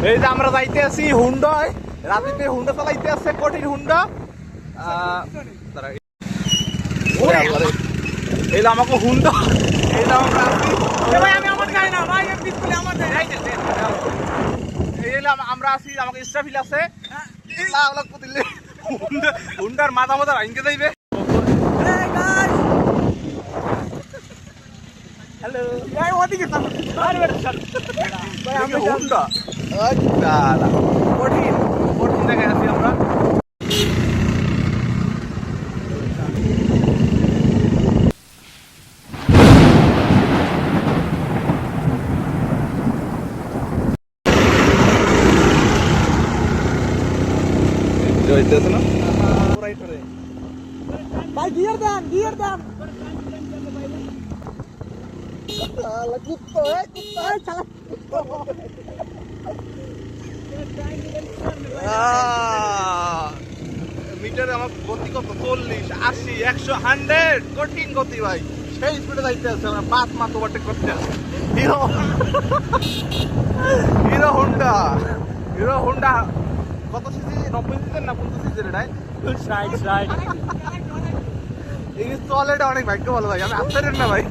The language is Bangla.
এই যে আমরা যাইতে আছি হুন্ডায়, রাতে হুন্ডা চালাইতে আছে, কঠিন হুন্ডা। এই আমাকে হুন্ডা, এই আমরা আছি আমি আমার গাই না ভাই, আমরা আছি, আমাকে স্টাফিল আছে হুন্ডার মাথা মাথা ভাঙতে যাইবে। হ্যালো ওদিকে হুন্ডা কঠিন কঠিন জায়গায় আছি আমরা। হইতেছে না ভাই, গিয়ার দেন, গিয়ার দেন। মিটারে আমার গতি কত 40, 80, 100, 100 কঠিন গতি ভাই, সেই স্পিডে যাইতে আছে। আমরা 5 মাস ওভারটেক করতে আছে। Hero hero Honda, hero Honda কত সিসি? 90 সিসি না 50 সিসি? এটাই এই চলে, এটা অনেক ভাগ্য ভালো ভাই, আমি আশ্চর্য না ভাই।